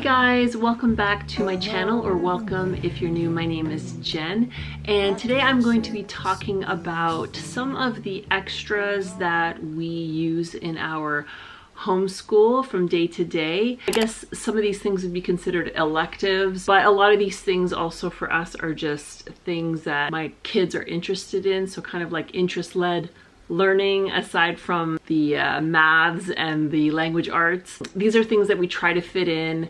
guys, welcome back to my channel, or welcome if you're new. My name is Jen, and today I'm going to be talking about some of the extras that we use in our homeschool from day to day. I guess some of these things would be considered electives, but a lot of these things also for us are just things that my kids are interested in, so kind of like interest-led learning aside from the maths and the language arts. These are things that we try to fit in,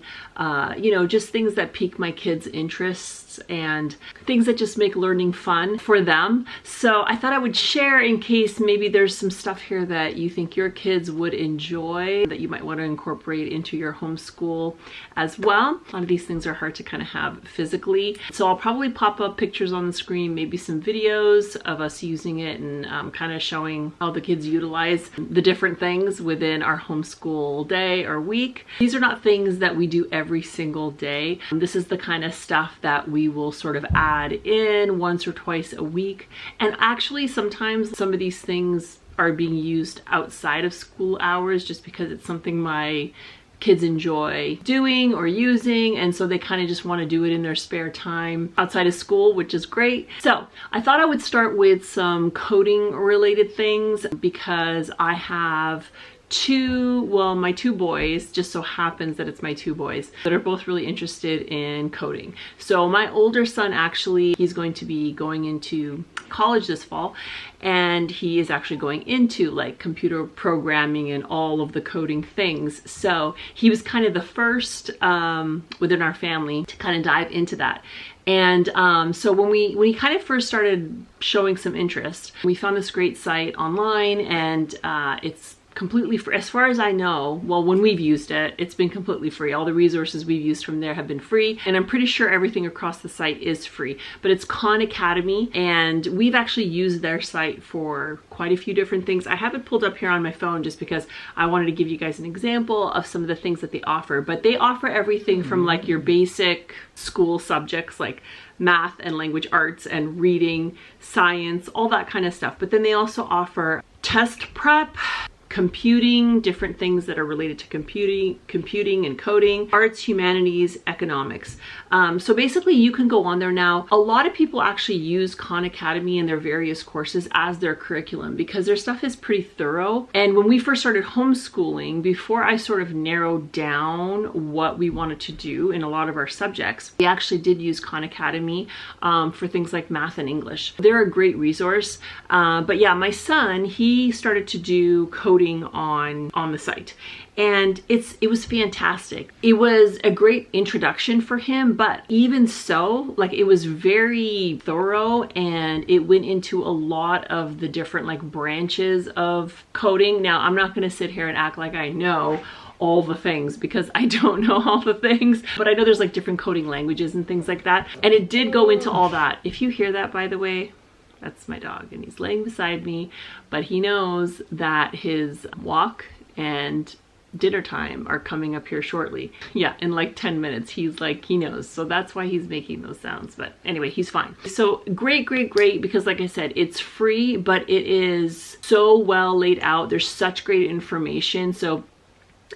you know, just things that pique my kids' interests and things that just make learning fun for them. So I thought I would share in case maybe there's some stuff here that you think your kids would enjoy that you might want to incorporate into your homeschool as well. A lot of these things are hard to kind of have physically. So I'll probably pop up pictures on the screen, maybe some videos of us using it and kind of showing how the kids utilize the different things within our homeschool day or week. These are not things that we do every single day. This is the kind of stuff that we will sort of add in once or twice a week. And actually sometimes some of these things are being used outside of school hours just because it's something my kids enjoy doing or using, and so they kind of just want to do it in their spare time outside of school, which is great. So I thought I would start with some coding related things because I have my two boys, just so happens that it's my two boys that are both really interested in coding. So my older son, actually, he's going to be going into college this fall, and he is actually going into like computer programming and all of the coding things. So he was kind of the first within our family to kind of dive into that. And so when he kind of first started showing some interest, we found this great site online, and it's completely free as far as I know. Well, when we've used it, it's been completely free. All the resources we've used from there have been free, and I'm pretty sure everything across the site is free. But it's Khan Academy, and we've actually used their site for quite a few different things. I have it pulled up here on my phone just because I wanted to give you guys an example of some of the things that they offer. But they offer everything from like your basic school subjects like math and language arts and reading, science, all that kind of stuff. But then they also offer test prep, computing, different things that are related to computing and coding, arts, humanities, economics. So basically you can go on there now. A lot of people actually use Khan Academy in their various courses as their curriculum because their stuff is pretty thorough. And when we first started homeschooling, before I sort of narrowed down what we wanted to do in a lot of our subjects, we actually did use Khan Academy for things like math and English. They're a great resource. But yeah, my son, he started to do coding on the site, and it was fantastic. It was a great introduction for him, but even so, like, it was very thorough, and it went into a lot of the different like branches of coding. Now, I'm not going to sit here and act like I know all the things because I don't know all the things, but I know there's like different coding languages and things like that, and it did go into all that. If you hear that, by the way, that's my dog, and he's laying beside me, but he knows that his walk and dinner time are coming up here shortly. Yeah, in like 10 minutes. He's like, he knows. So that's why he's making those sounds. But anyway, he's fine. So great, great, great, because like I said, it's free, but it is so well laid out. There's such great information. So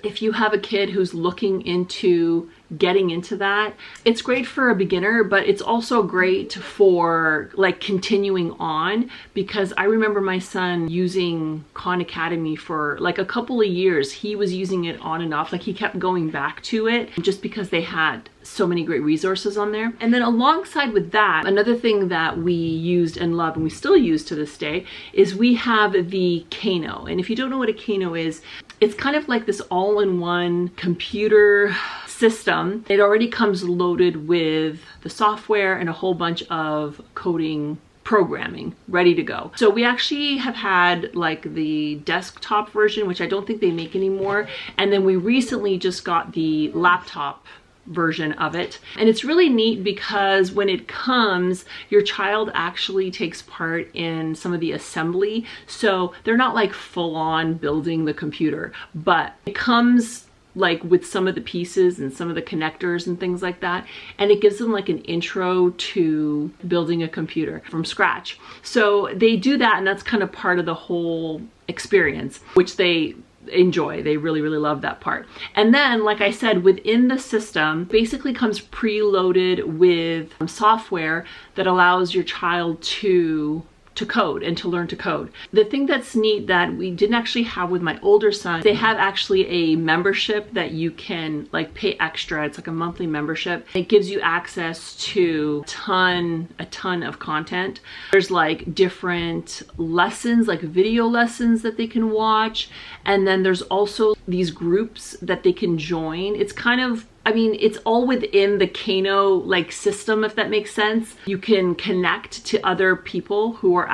if you have a kid who's looking into getting into that, it's great for a beginner, but it's also great for like continuing on, because I remember my son using Khan Academy for like a couple of years. He was using it on and off, like he kept going back to it just because they had so many great resources on there. And then alongside with that, another thing that we used and love, and we still use to this day, is we have the Kano. And if you don't know what a Kano is, it's kind of like this all-in-one computer system. It already comes loaded with the software and a whole bunch of coding programming ready to go. So we actually have had like the desktop version, which I don't think they make anymore. And then we recently just got the laptop version of it. And it's really neat because when it comes, your child actually takes part in some of the assembly. So they're not like full on building the computer, but it comes like with some of the pieces and some of the connectors and things like that. And it gives them like an intro to building a computer from scratch. So they do that, and that's kind of part of the whole experience, which they enjoy. They really, really love that part. And then, like I said, within the system, basically comes preloaded with software that allows your child to code and to learn to code. The thing that's neat that we didn't actually have with my older son, they have actually a membership that you can like pay extra. It's like a monthly membership. It gives you access to a ton of content. There's like different lessons, like video lessons that they can watch. And then there's also these groups that they can join. It's kind of, I mean, it's all within the Kano like system, if that makes sense. You can connect to other people who are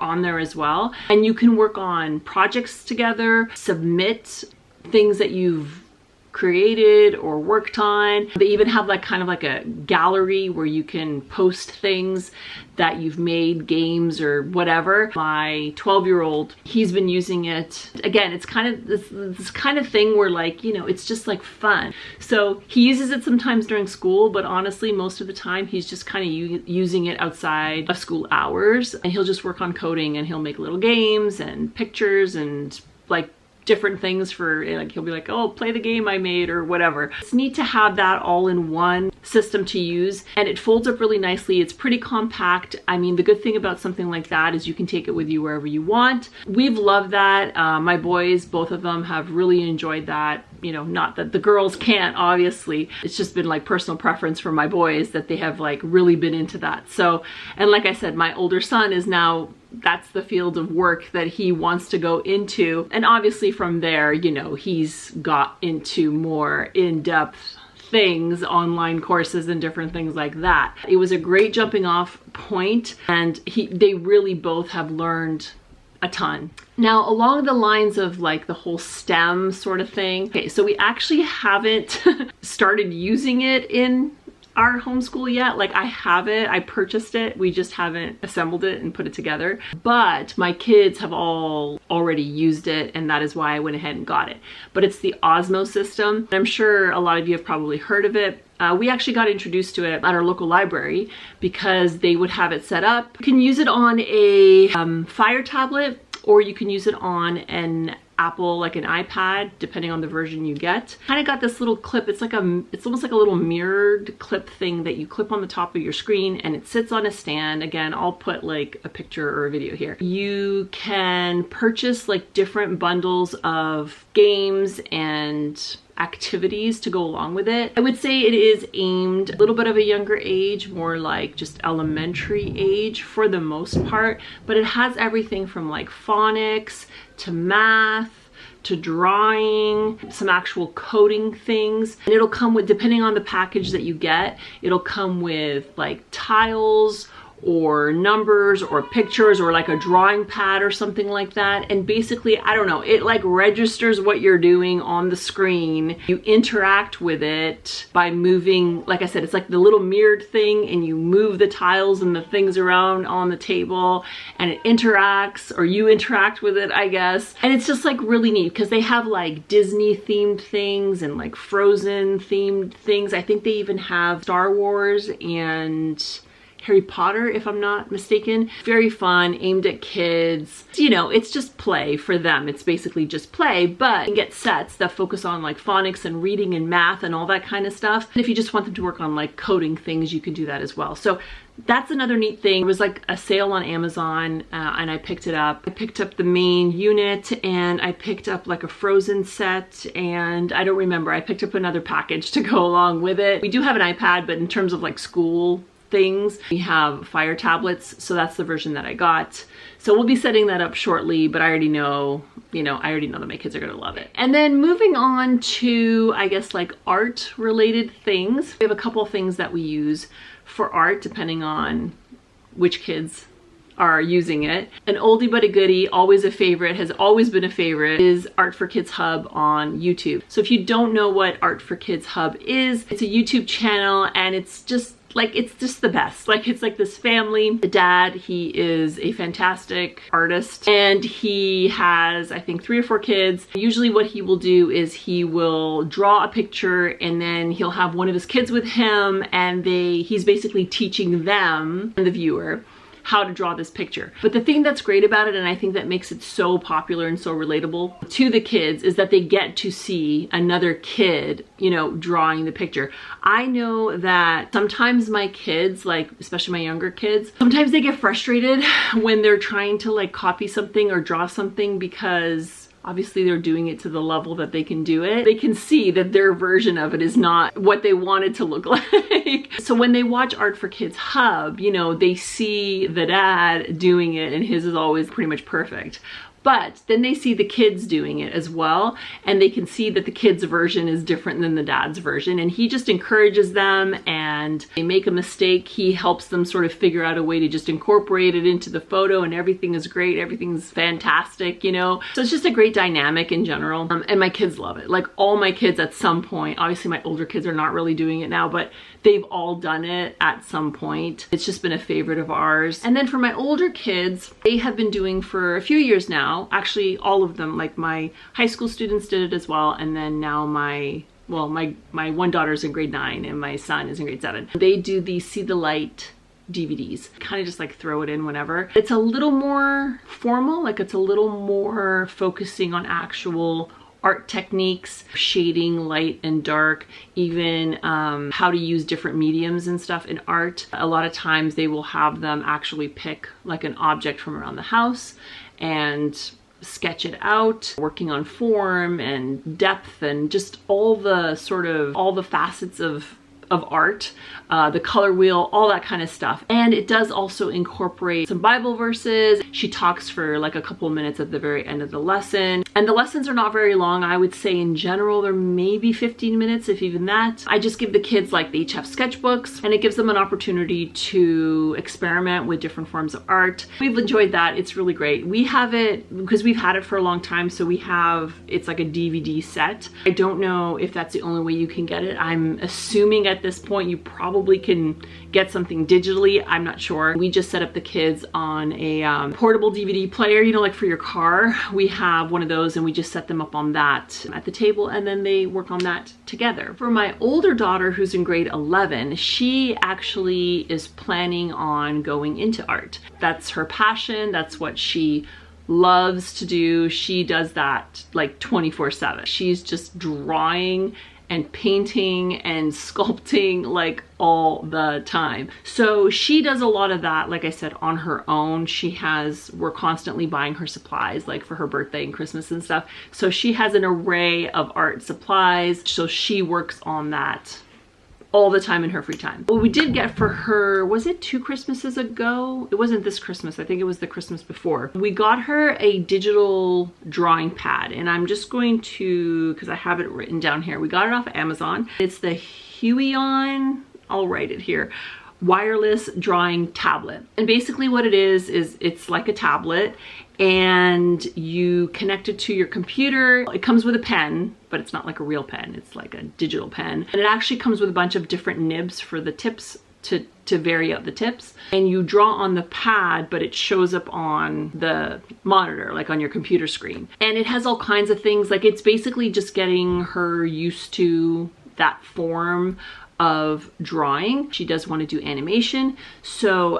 on there as well, and you can work on projects together, submit things that you've created or worked on. They even have like kind of like a gallery where you can post things that you've made, games or whatever. My 12-year-old, he's been using it. Again, it's kind of this kind of thing where like, you know, it's just like fun. So he uses it sometimes during school, but honestly, most of the time he's just kind of using it outside of school hours, and he'll just work on coding and he'll make little games and pictures and like different things for, like, he'll be like, oh, play the game I made or whatever. It's neat to have that all in one system to use, and it folds up really nicely. It's pretty compact. I mean, the good thing about something like that is you can take it with you wherever you want. We've loved that. My boys, both of them, have really enjoyed that. You know, not that the girls can't, obviously. It's just been like personal preference for my boys that they have like really been into that. So, and like I said, my older son is now, that's the field of work that he wants to go into. And obviously from there, you know, he's got into more in-depth things, online courses and different things like that. It was a great jumping off point, and they really both have learned a ton. Now, along the lines of like the whole STEM sort of thing, okay, so we actually haven't started using it in our homeschool yet. Like, I have it, I purchased it, we just haven't assembled it and put it together. But my kids have all already used it, and that is why I went ahead and got it. But it's the Osmo system. I'm sure a lot of you have probably heard of it. We actually got introduced to it at our local library because they would have it set up. You can use it on a Fire tablet, or you can use it on an Apple, like an iPad, depending on the version you get. Kind of got this little clip. It's almost like a little mirrored clip thing that you clip on the top of your screen, and it sits on a stand. Again, I'll put like a picture or a video here. You can purchase like different bundles of games and activities to go along with it. I would say it is aimed a little bit of a younger age, more like just elementary age for the most part, but it has everything from like phonics to math to drawing, some actual coding things. And it'll come with, depending on the package that you get, it'll come with like tiles or numbers or pictures or like a drawing pad or something like that. And basically, I don't know, it like registers what you're doing on the screen. You interact with it by moving, like I said, it's like the little mirrored thing, and you move the tiles and the things around on the table, and it interacts, or you interact with it, I guess. And it's just like really neat because they have like Disney themed things and like Frozen themed things. I think they even have Star Wars and Harry Potter, if I'm not mistaken. Very fun, aimed at kids. You know, it's just play for them. It's basically just play, but you can get sets that focus on like phonics and reading and math and all that kind of stuff. And if you just want them to work on like coding things, you can do that as well. So that's another neat thing. It was like a sale on Amazon, and I picked it up. I picked up the main unit, and I picked up like a Frozen set, and I don't remember. I picked up another package to go along with it. We do have an iPad, but in terms of like school things, we have Fire tablets, so that's the version that I got. So we'll be setting that up shortly, but I already know, you know, I already know that my kids are gonna love it. And then moving on to, I guess, like art related things. We have a couple of things that we use for art depending on which kids are using it. An oldie but a goodie, always a favorite, has always been a favorite, is Art for Kids Hub on YouTube. So if you don't know what Art for Kids Hub is, it's a YouTube channel, and it's just like, it's just the best. Like, it's like this family. The dad, he is a fantastic artist, and he has, I think, 3 or 4 kids. Usually what he will do is he will draw a picture, and then he'll have one of his kids with him, and he's basically teaching them, and the viewer, how to draw this picture. But the thing that's great about it, and I think that makes it so popular and so relatable to the kids, is that they get to see another kid, you know, drawing the picture. I know that sometimes my kids, like especially my younger kids, sometimes they get frustrated when they're trying to like copy something or draw something, because obviously they're doing it to the level that they can do it. They can see that their version of it is not what they want it to look like. So when they watch Art for Kids Hub, you know, they see the dad doing it and his is always pretty much perfect. But then they see the kids doing it as well, and they can see that the kid's version is different than the dad's version, and he just encourages them, and they make a mistake, he helps them sort of figure out a way to just incorporate it into the photo, and everything is great, everything's fantastic, you know? So it's just a great dynamic in general, and my kids love it. Like all my kids at some point, obviously my older kids are not really doing it now, but they've all done it at some point. It's just been a favorite of ours. And then for my older kids, they have been doing for a few years now, actually all of them, like my high school students did it as well, and then now my one daughter's in grade 9 and my son is in grade 7. They do the See the Light DVDs. Kind of just like throw it in whenever. It's a little more formal, like it's a little more focusing on actual art techniques, shading, light and dark, even how to use different mediums and stuff in art. A lot of times they will have them actually pick like an object from around the house and sketch it out, working on form and depth and just all the facets of art, the color wheel, all that kind of stuff. And it does also incorporate some Bible verses. She talks for like a couple of minutes at the very end of the lesson. And the lessons are not very long. I would say in general, they're maybe 15 minutes, if even that. I just give the kids, like, they each have sketchbooks, and it gives them an opportunity to experiment with different forms of art. We've enjoyed that. It's really great. We have it because we've had it for a long time. So it's like a DVD set. I don't know if that's the only way you can get it. I'm assuming at this point you probably can get something digitally. I'm not sure. We just set up the kids on a portable DVD player, you know, like for your car. We have one of those and we just set them up on that at the table, and then they work on that together. For my older daughter, who's in grade 11, she actually is planning on going into art. That's her passion. That's what she loves to do. She does that like 24/7. She's just drawing and painting and sculpting like all the time. So she does a lot of that, like I said, on her own. We're constantly buying her supplies, like for her birthday and Christmas and stuff. So she has an array of art supplies. So she works on that all the time in her free time. What we did get for her, was it 2 Christmases ago? It wasn't this Christmas, I think it was the Christmas before. We got her a digital drawing pad, and I'm just going to, because I have it written down here, we got it off of Amazon. It's the Huion, I'll write it here, wireless drawing tablet. And basically what it is it's like a tablet, and you connect it to your computer. It comes with a pen, but it's not like a real pen, it's like a digital pen. And it actually comes with a bunch of different nibs for the tips to vary out the tips. And you draw on the pad, but it shows up on the monitor, like on your computer screen. And it has all kinds of things, like it's basically just getting her used to that form of drawing. She does want to do animation. So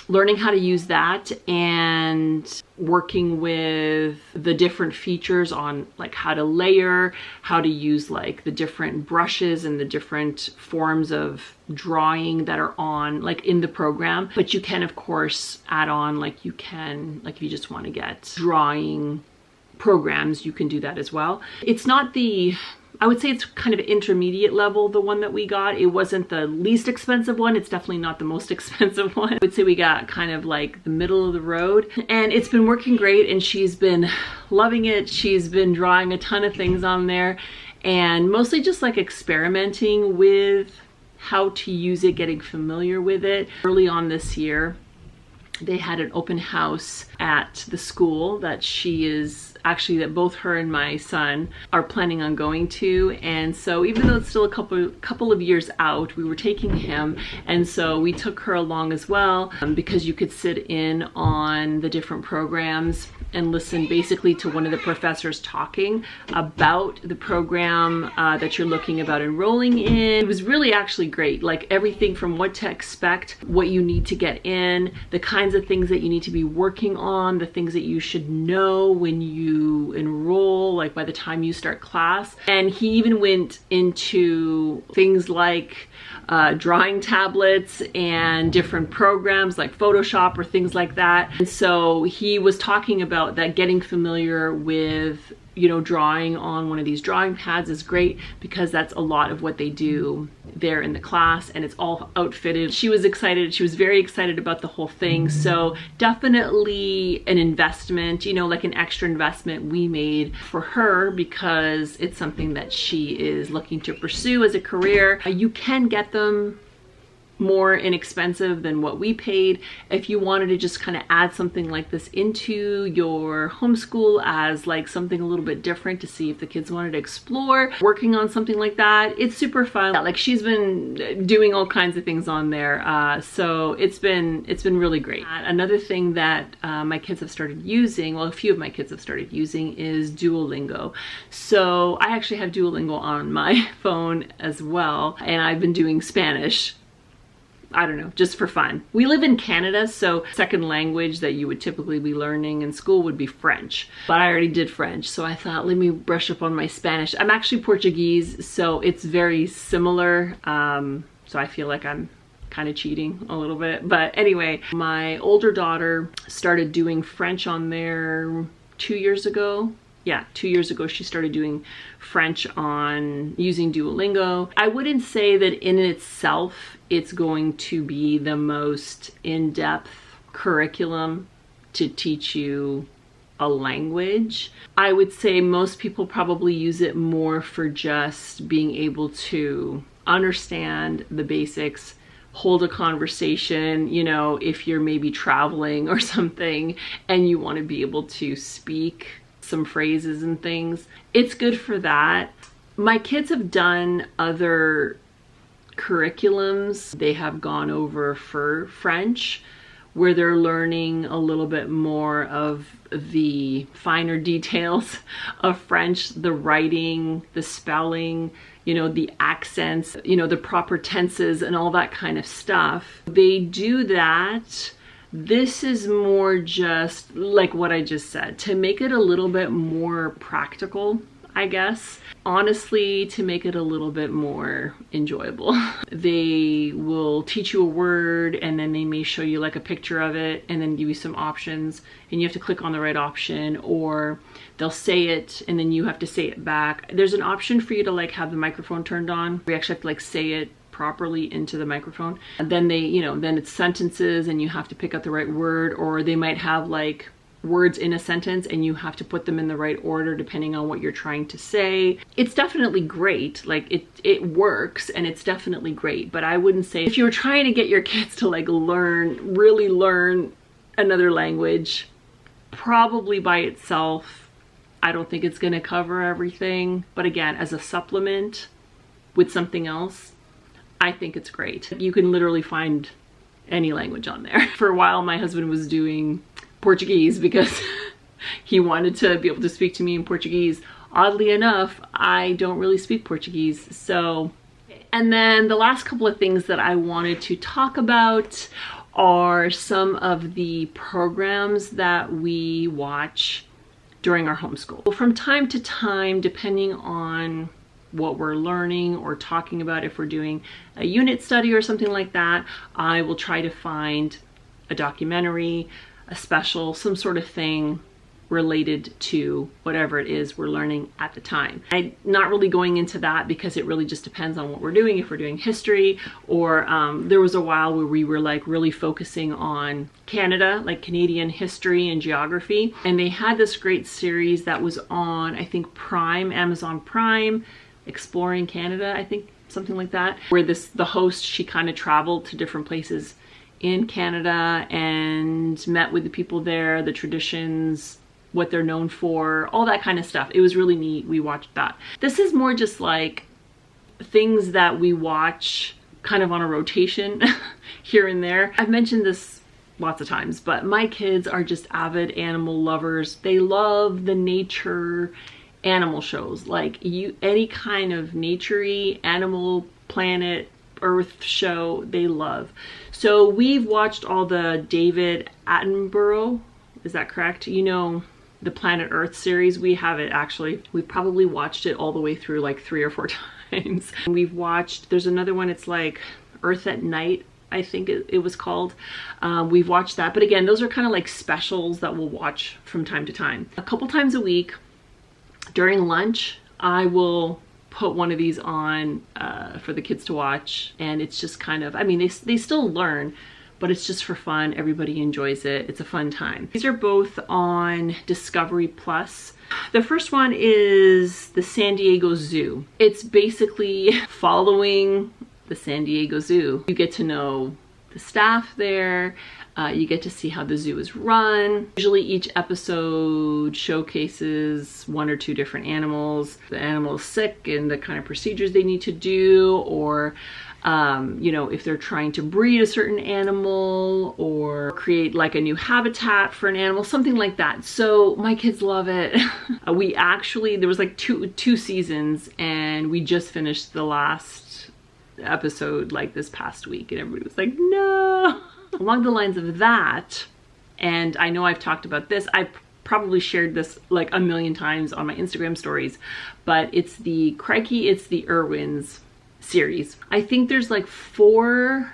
learning how to use that and working with the different features on like how to layer, how to use like the different brushes and the different forms of drawing that are on like in the program. But you can of course add on, like you can, like if you just want to get drawing programs, you can do that as well. It's not the, I would say it's kind of intermediate level, the one that we got. It wasn't the least expensive one. It's definitely not the most expensive one. I would say we got kind of like the middle of the road, and it's been working great, and she's been loving it. She's been drawing a ton of things on there, and mostly just like experimenting with how to use it, getting familiar with it. Early on this year, they had an open house at the school that she is actually that both her and my son are planning on going to. And so even though it's still a couple of years out, we were taking him, and so we took her along as well, because you could sit in on the different programs and listen basically to one of the professors talking about the program that you're looking about enrolling in. It was really actually great, like everything from what to expect, what you need to get in, the kinds of things that you need to be working on, the things that you should know when you enroll, like by the time you start class. And he even went into things like drawing tablets and different programs like Photoshop or things like that. And so he was talking about that getting familiar with, you know, drawing on one of these drawing pads is great, because that's a lot of what they do there in the class, and it's all outfitted. She was excited. She was very excited about the whole thing. So definitely an investment, you know, like an extra investment we made for her, because it's something that she is looking to pursue as a career. You can get them more inexpensive than what we paid if you wanted to just kind of add something like this into your homeschool as like something a little bit different to see if the kids wanted to explore working on something like that. It's super fun. Like, she's been doing all kinds of things on there, so it's been really great. Another thing that my kids have started using, well, a few of my kids have started using, is Duolingo. So I actually have Duolingo on my phone as well, and I've been doing Spanish, I don't know, just for fun. We live in Canada, so second language that you would typically be learning in school would be French. But I already did French, so I thought, let me brush up on my Spanish. I'm actually Portuguese, so it's very similar. So I feel like I'm kind of cheating a little bit. But anyway, my older daughter started doing French on there 2 years ago. Yeah, 2 years ago she started doing French on using Duolingo. I wouldn't say that in itself it's going to be the most in-depth curriculum to teach you a language. I would say most people probably use it more for just being able to understand the basics, hold a conversation, you know, if you're maybe traveling or something and you want to be able to speak some phrases and things. It's good for that. My kids have done other curriculums. They have gone over for French, where they're learning a little bit more of the finer details of French, the writing, the spelling, you know, the accents, you know, the proper tenses and all that kind of stuff. They do that. This is more just like what I just said, to make it a little bit more practical, I guess. Honestly, to make it a little bit more enjoyable. They will teach you a word, and then they may show you like a picture of it and then give you some options, and you have to click on the right option, or they'll say it and then you have to say it back. There's an option for you to like have the microphone turned on. We actually have to like say it properly into the microphone, and then they, you know, then it's sentences and you have to pick out the right word, or they might have like words in a sentence and you have to put them in the right order depending on what you're trying to say. It's definitely great, like it works, and it's definitely great, but I wouldn't say if you were trying to get your kids to like really learn another language, probably by itself, I don't think it's going to cover everything. But again, as a supplement with something else, I think it's great. You can literally find any language on there. For a while, my husband was doing Portuguese because he wanted to be able to speak to me in Portuguese. Oddly enough, I don't really speak Portuguese. So, and then the last couple of things that I wanted to talk about are some of the programs that we watch during our homeschool. From time to time, depending on what we're learning or talking about, if we're doing a unit study or something like that, I will try to find a documentary, a special, some sort of thing related to whatever it is we're learning at the time. I'm not really going into that because it really just depends on what we're doing. If we're doing history, or there was a while where we were like really focusing on Canada, like Canadian history and geography, and they had this great series that was on, I think, Prime, Amazon Prime, Exploring Canada, I think, something like that, where the host, she kind of traveled to different places in Canada and met with the people there, the traditions, what they're known for, all that kind of stuff. It was really neat. We watched that. This is more just like things that we watch kind of on a rotation here and there. I've mentioned this lots of times, but my kids are just avid animal lovers. They love the nature animal shows, like any kind of nature-y, Animal Planet, Earth show, they love. So we've watched all the David Attenborough, is that correct? You know, the Planet Earth series. We have it actually. We've probably watched it all the way through like 3 or 4 times. We've watched, there's another one, it's like Earth at Night, I think it was called. We've watched that, but again, those are kind of like specials that we'll watch from time to time. A couple times a week during lunch, I will put one of these on for the kids to watch, and it's just kind of, I mean, they still learn, but it's just for fun. Everybody enjoys it. It's a fun time. These are both on Discovery Plus. The first one is the San Diego Zoo. It's basically following the San Diego Zoo. You get to know the staff there. You get to see how the zoo is run. Usually each episode showcases 1 or 2 different animals. The animal is sick and the kind of procedures they need to do, or you know, if they're trying to breed a certain animal or create like a new habitat for an animal, something like that. So my kids love it. We actually, there was like two seasons, and we just finished the last episode like this past week, and everybody was like, no. Along the lines of that, and I know I've talked about this, I've probably shared this like a million times on my Instagram stories, but it's the Irwins series. I think there's like four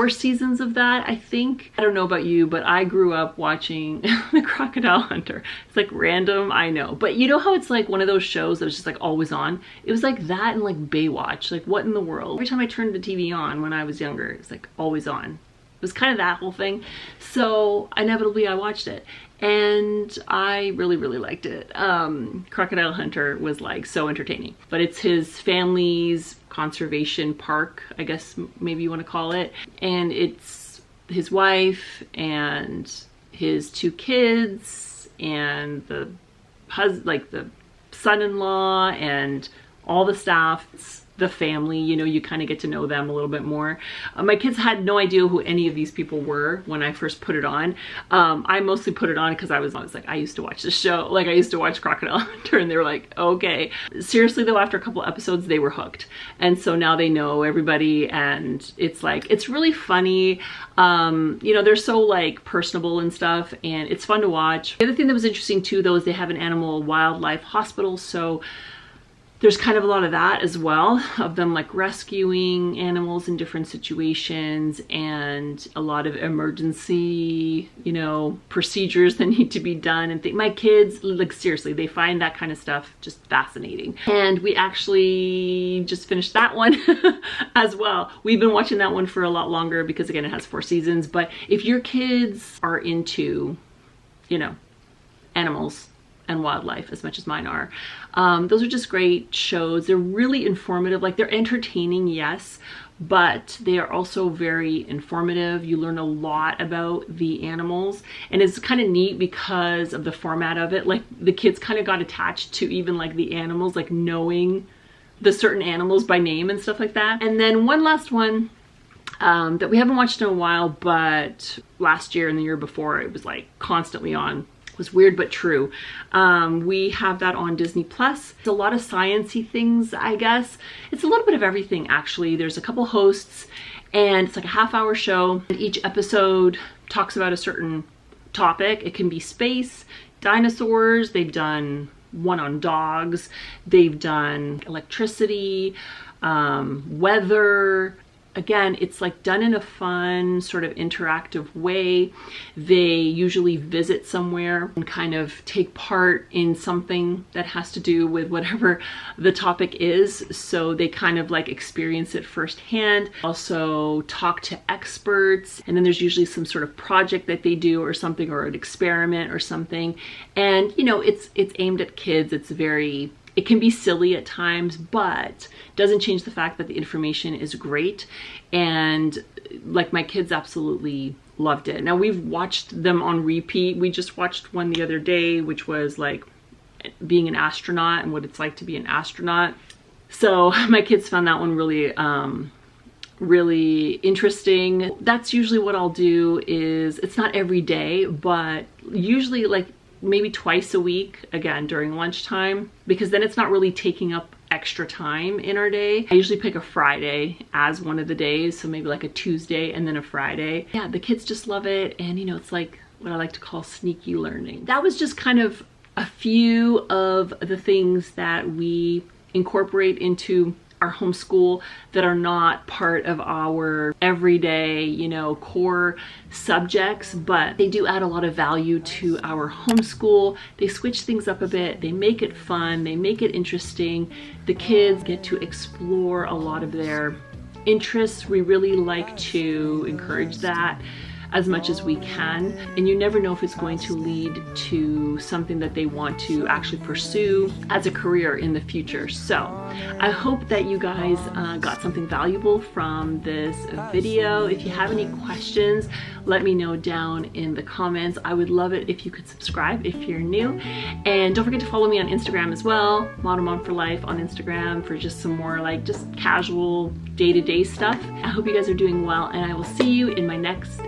seasons of that, I think. I don't know about you, but I grew up watching The Crocodile Hunter. It's like random, I know. But you know how it's like one of those shows that was just like always on? It was like that and like Baywatch. Like what in the world? Every time I turned the TV on when I was younger, it's like always on. It was kind of that whole thing. So inevitably I watched it, and I really, really liked it. Crocodile Hunter was like so entertaining, but it's his family's conservation park, I guess maybe you want to call it. And it's his wife and his 2 kids and the the son-in-law and all the staff. It's the family, you know, you kind of get to know them a little bit more. My kids had no idea who any of these people were when I first put it on. I mostly put it on because I was like, I used to watch this show. Like I used to watch Crocodile Hunter, and they were like, okay. Seriously though, after a couple episodes, they were hooked. And so now they know everybody, and it's like, it's really funny. You know, they're so like personable and stuff, and it's fun to watch. The other thing that was interesting too, though, is they have an animal wildlife hospital. So there's kind of a lot of that as well, of them like rescuing animals in different situations, and a lot of emergency, you know, procedures that need to be done. And my kids, like seriously, they find that kind of stuff just fascinating. And we actually just finished that one as well. We've been watching that one for a lot longer because again, it has 4 seasons. But if your kids are into, you know, animals and wildlife as much as mine are, those are just great shows. They're really informative. Like they're entertaining, yes, but they are also very informative. You learn a lot about the animals, and it's kind of neat because of the format of it. Like the kids kind of got attached to even like the animals, like knowing the certain animals by name and stuff like that. And then one last one that we haven't watched in a while, but last year and the year before it was like constantly on. Was weird but true. We have that on Disney Plus. It's a lot of science-y things, I guess. It's a little bit of everything, actually. There's a couple hosts, and it's like a half-hour show. And each episode talks about a certain topic. It can be space, dinosaurs. They've done one on dogs. They've done electricity, weather. Again, it's like done in a fun, sort of interactive way. They usually visit somewhere and kind of take part in something that has to do with whatever the topic is. So they kind of like experience it firsthand. Also talk to experts. And then there's usually some sort of project that they do or something, or an experiment or something. And you know, it's aimed at kids. It can be silly at times, but doesn't change the fact that the information is great. And like my kids absolutely loved it. Now we've watched them on repeat. We just watched one the other day, which was like being an astronaut and what it's like to be an astronaut. So my kids found that one really really interesting. That's usually what I'll do. Is it's not every day, but usually like maybe twice a week, again during lunchtime, because then it's not really taking up extra time in our day. I usually pick a Friday as one of the days, so maybe like a Tuesday and then a Friday. Yeah, the kids just love it, and you know, it's like what I like to call sneaky learning. That was just kind of a few of the things that we incorporate into our homeschool that are not part of our everyday, you know, core subjects, but they do add a lot of value to our homeschool. They switch things up a bit, they make it fun, they make it interesting. The kids get to explore a lot of their interests. We really like to encourage that as much as we can, and you never know if it's going to lead to something that they want to actually pursue as a career in the future. So I hope that you guys got something valuable from this video. If you have any questions, let me know down in the comments. I would love it if you could subscribe if you're new, and don't forget to follow me on Instagram as well, Model Mom for Life on Instagram, for just some more like just casual day-to-day stuff. I hope you guys are doing well, and I will see you in my next